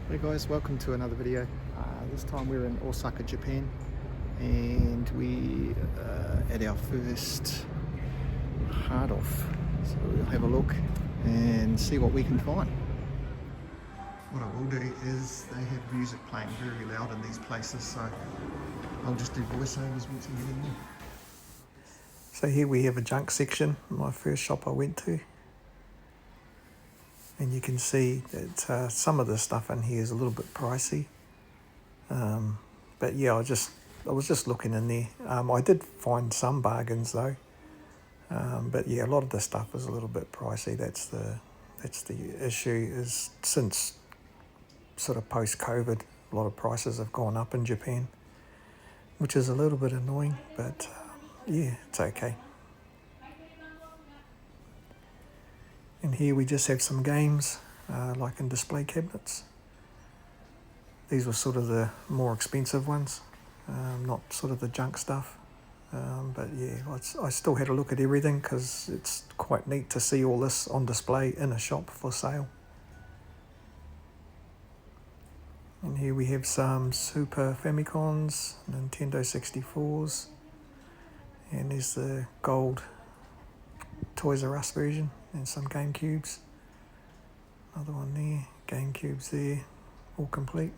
Hey guys, welcome to another video. This time we're in Osaka, Japan, and we at our first hard off. So we'll have a look and see what we can find. What I will do is they have music playing very loud in these places, so I'll just do voiceovers once we get in there. So here we have a junk section, my first shop I went to. And you can see that some of the stuff in here is a little bit pricey. But yeah, I was just looking in there. I did find some bargains though. But yeah, a lot of the stuff is a little bit pricey. That's the issue, is since sort of post-COVID, a lot of prices have gone up in Japan, which is a little bit annoying, but yeah, it's okay. And here we just have some games, like in display cabinets. These were sort of the more expensive ones, not sort of the junk stuff. But yeah, I still had a look at everything because it's quite neat to see all this on display in a shop for sale. And here we have some Super Famicons, Nintendo 64s, and there's the gold Toys R Us version, and some GameCubes. Another one there, GameCubes there, all complete.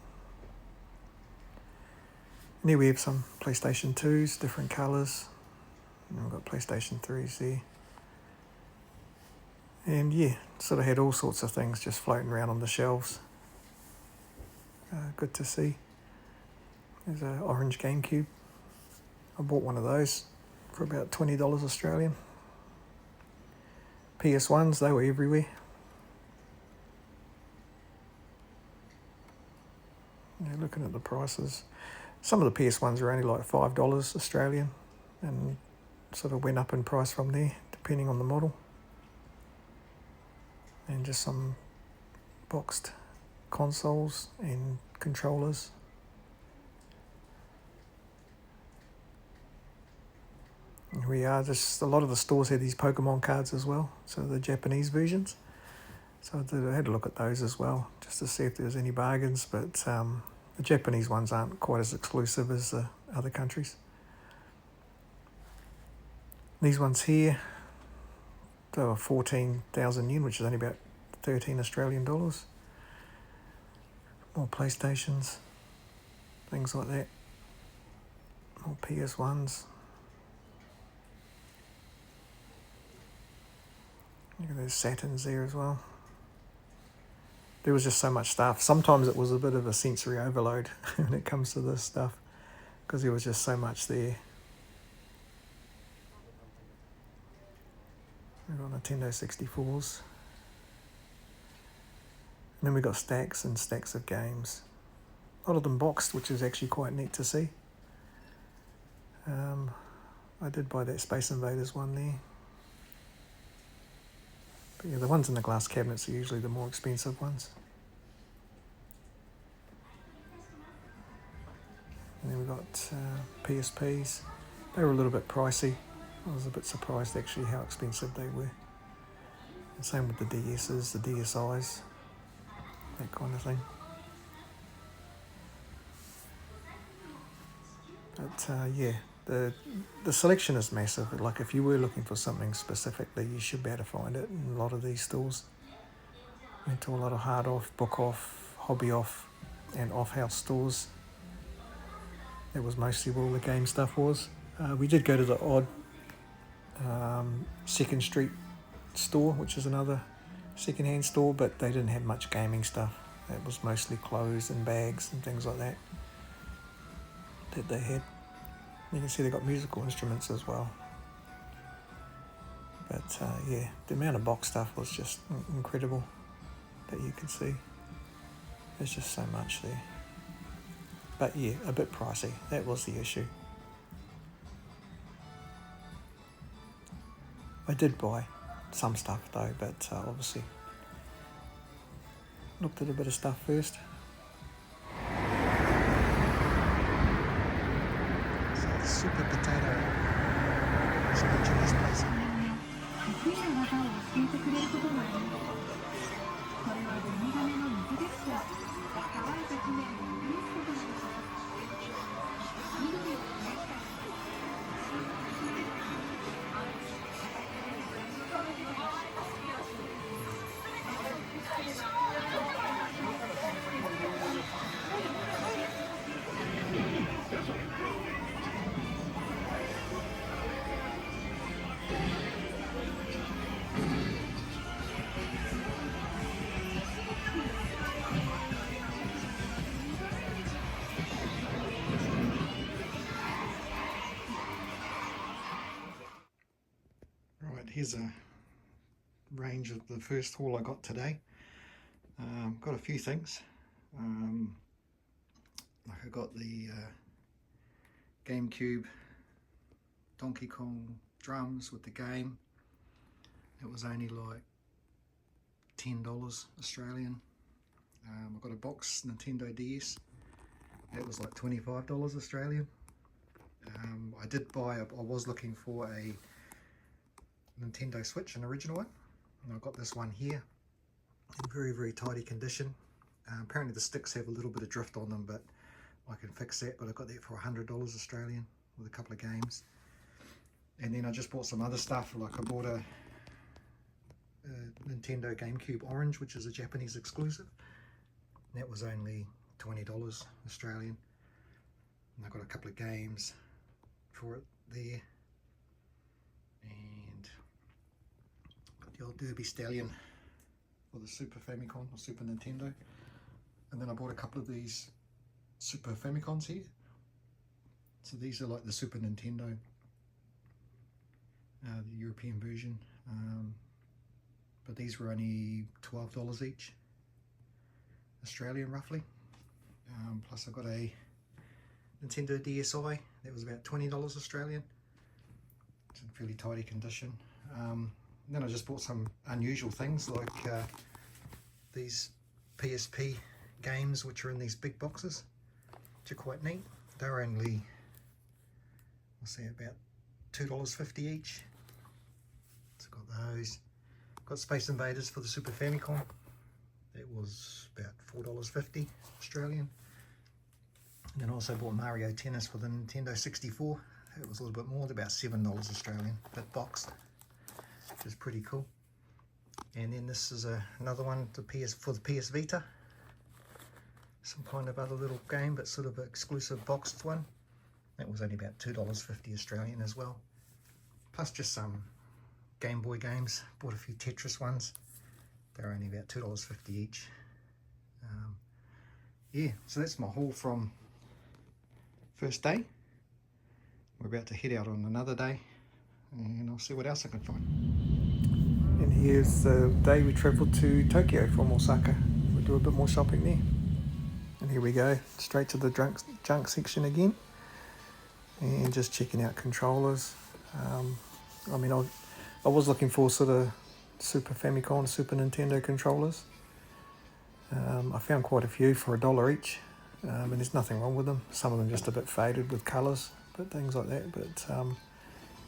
And here we have some PlayStation 2s, different colours. And we've got PlayStation 3s there. And yeah, sort of had all sorts of things just floating around on the shelves. Good to see. There's an orange GameCube. I bought one of those for about $20 Australian. PS1s, they were everywhere. Yeah, looking at the prices. Some of the PS1s are only like $5 Australian and sort of went up in price from there, depending on the model. And just some boxed consoles and controllers. Here we are, just a lot of the stores had these Pokemon cards as well, so the Japanese versions. So I had a look at those as well, just to see if there was any bargains, but the Japanese ones aren't quite as exclusive as the other countries. These ones here, they were 14,000 yen, which is only about 13 Australian dollars. More PlayStations, things like that. More PS1s. Look at those Saturns there as well. There was just so much stuff. Sometimes it was a bit of a sensory overload when it comes to this stuff, because there was just so much there. We've got Nintendo 64s. And then we've got stacks and stacks of games. A lot of them boxed, which is actually quite neat to see. I did buy that Space Invaders one there. But yeah, the ones in the glass cabinets are usually the more expensive ones. And then we've got PSPs. They were a little bit pricey. I was a bit surprised actually how expensive they were. And same with the DSs, the DSIs, that kind of thing. But yeah, the selection is massive. Like if you were looking for something specifically, you should be able to find it in a lot of these stores. Went to a lot of hard off, book off, hobby off, and off house stores. That was mostly where all the game stuff was. We did go to the odd Second Street store, which is another second-hand store, but they didn't have much gaming stuff. It was mostly clothes and bags and things like that they had. You can see they got musical instruments as well. But yeah, the amount of box stuff was just incredible that you could see. There's just so much there. But yeah, a bit pricey. That was the issue. I did buy some stuff though, but obviously looked at a bit of stuff first. So the Super Potato is a Japanese place. 得意な技を教えてくれることもあります。これはウミガメの水ですよ。乾いた地面を試すことができます。緑を照らしたり、Right, here's a range of the first haul I got today. Got a few things. Like I got the GameCube Donkey Kong drums with the game. It was only like $10 Australian. I got a box Nintendo DS. It was like $25 Australian. I did buy, I was looking for a Nintendo Switch, an original one, and I got this one here in very, very tidy condition. Apparently the sticks have a little bit of drift on them, but I can fix that. But I got that for $100 Australian with a couple of games. And then I just bought some other stuff, like I bought a Nintendo GameCube Orange, which is a Japanese exclusive. That was only $20 Australian. And I got a couple of games for it there. And got the old Derby Stallion for the Super Famicom or Super Nintendo. And then I bought a couple of these Super Famicons here. So these are like the Super Nintendo, the European version. But these were only $12 each, Australian roughly. Plus I got a Nintendo DSi, that was about $20 Australian. It's in fairly tidy condition. Then I just bought some unusual things like these PSP games, which are in these big boxes, which are quite neat. They're only, I'll say about $2.50 each. So got those. Got Space Invaders for the Super Famicom. That was about $4.50 Australian. And then I also bought Mario Tennis for the Nintendo 64. It was a little bit more, about $7 Australian, but boxed, which is pretty cool. And then this is another one for the PS Vita. Some kind of other little game, but sort of an exclusive boxed one. That was only about $2.50 Australian as well. Plus just some Game Boy games. Bought a few Tetris ones. They're only about $2.50 each. Yeah, so that's my haul from first day. We're about to head out on another day, and I'll see what else I can find. And here's the day we travelled to Tokyo from Osaka. We'll do a bit more shopping there. And here we go, straight to the junk section again, and just checking out controllers. I mean, I was looking for sort of Super Famicom, Super Nintendo controllers. I found quite a few for $1 each, and there's nothing wrong with them. Some of them just a bit faded with colours, but things like that. But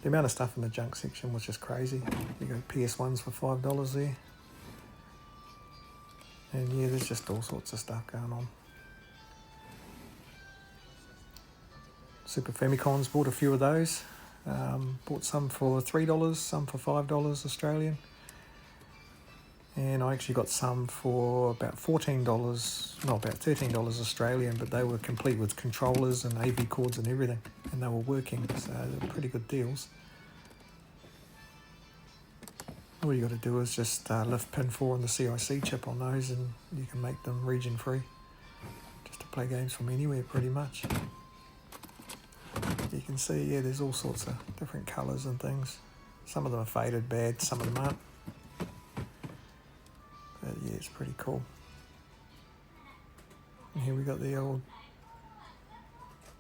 the amount of stuff in the junk section was just crazy. You got PS1s for $5 there. And yeah, there's just all sorts of stuff going on. Super Famicoms, bought a few of those. Bought some for $3, some for $5 Australian. And I actually got some for about $14, no, about $13 Australian, but they were complete with controllers and AV cords and everything, and they were working, so they were pretty good deals. All you got to do is just lift pin 4 and the CIC chip on those, and you can make them region free, just to play games from anywhere pretty much. You can see, yeah, there's all sorts of different colours and things. Some of them are faded bad, some of them aren't. But yeah, it's pretty cool. And here we got the old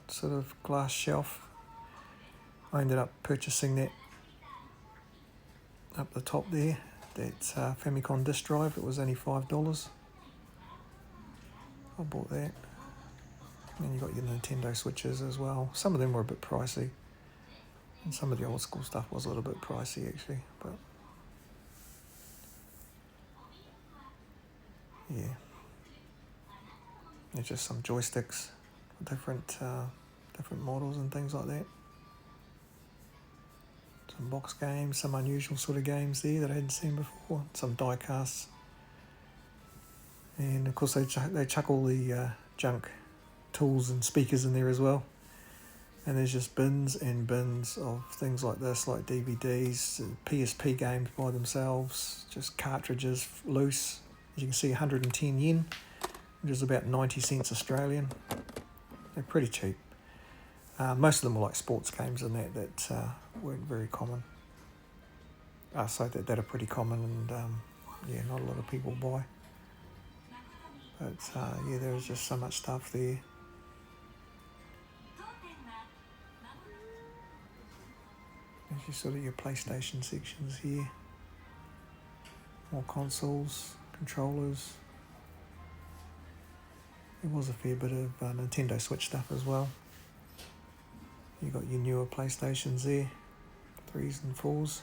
sort of glass shelf. I ended up purchasing that up the top there. That's Famicom disk drive. It was only $5. I bought that. And then you got your Nintendo Switches as well. Some of them were a bit pricey. And some of the old school stuff was a little bit pricey actually. But yeah. There's just some joysticks for different models and things like that. Some box games, some unusual sort of games there that I hadn't seen before. Some die casts. And of course they chuck all the junk tools and speakers in there as well. And there's just bins and bins of things like this, like DVDs, PSP games by themselves, just cartridges loose. As you can see, 110 yen, which is about 90 cents Australian. They're pretty cheap. Most of them were like sports games and that weren't very common. So that are pretty common and yeah, not a lot of people buy. But yeah, there was just so much stuff there. There's your sort of your PlayStation sections here. More consoles, controllers. There was a fair bit of Nintendo Switch stuff as well. You got your newer PlayStations there, 3s and 4s.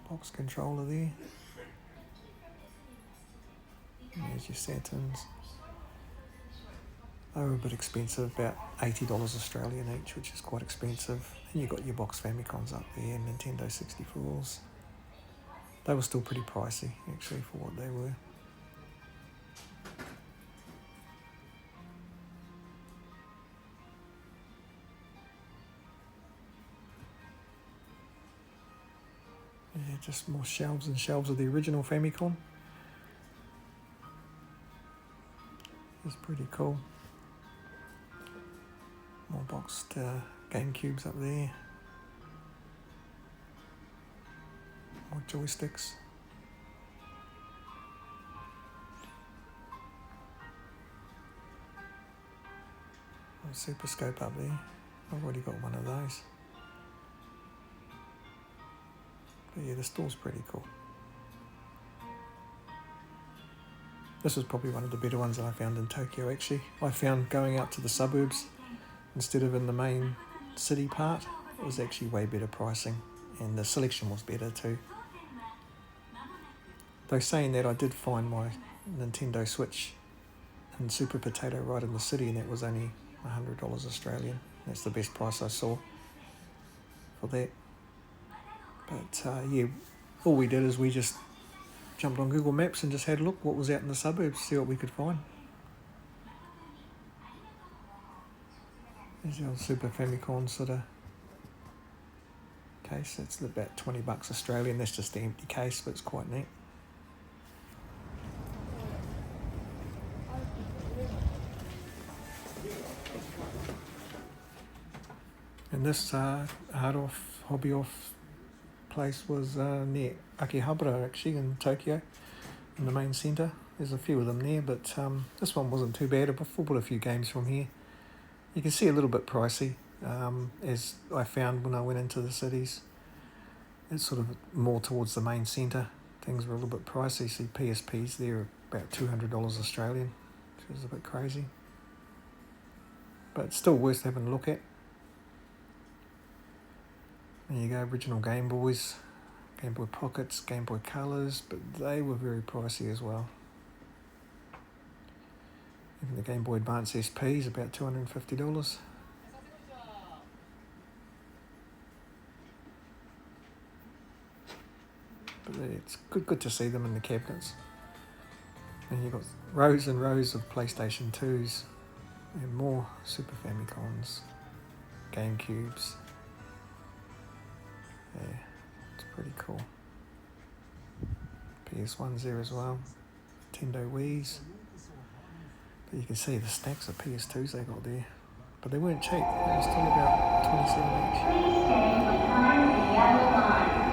Box controller there. And there's your Saturns. They were a bit expensive, about $80 Australian each, which is quite expensive. And you got your box Famicons up there, Nintendo 64s. They were still pretty pricey, actually, for what they were. Yeah, just more shelves and shelves of the original Famicom. It's pretty cool. More boxed GameCubes up there. More joysticks. A Super Scope up there. I've already got one of those. But yeah, the store's pretty cool. This was probably one of the better ones that I found in Tokyo, actually. I found going out to the suburbs instead of in the main city part, it was actually way better pricing, and the selection was better too. Though saying that, I did find my Nintendo Switch and Super Potato right in the city, and that was only $100 Australian. That's the best price I saw for that. But yeah, all we did is we just jumped on Google Maps and just had a look what was out in the suburbs, see what we could find. There's the old Super Famicom sort of case. That's about $20 Australian. That's just the empty case, but it's quite neat. And this hobby off place was near Akihabara, actually, in Tokyo, in the main centre. There's a few of them there, but this one wasn't too bad. I bought a few games from here. You can see a little bit pricey, as I found when I went into the cities. It's sort of more towards the main centre. Things were a little bit pricey. See PSPs there, about $200 Australian, which is a bit crazy. But it's still worth having a look at. There you go, original Game Boys, Game Boy Pockets, Game Boy Colors, but they were very pricey as well. Even the Game Boy Advance SP is about $250. But it's good to see them in the cabinets. And you've got rows and rows of PlayStation 2s and more Super Famicons, GameCubes. Yeah, it's pretty cool. PS1's there as well. Nintendo Wii's. But you can see the stacks of PS2s they got there. But they weren't cheap. They were still about 27 each. Please stay behind the yellow line.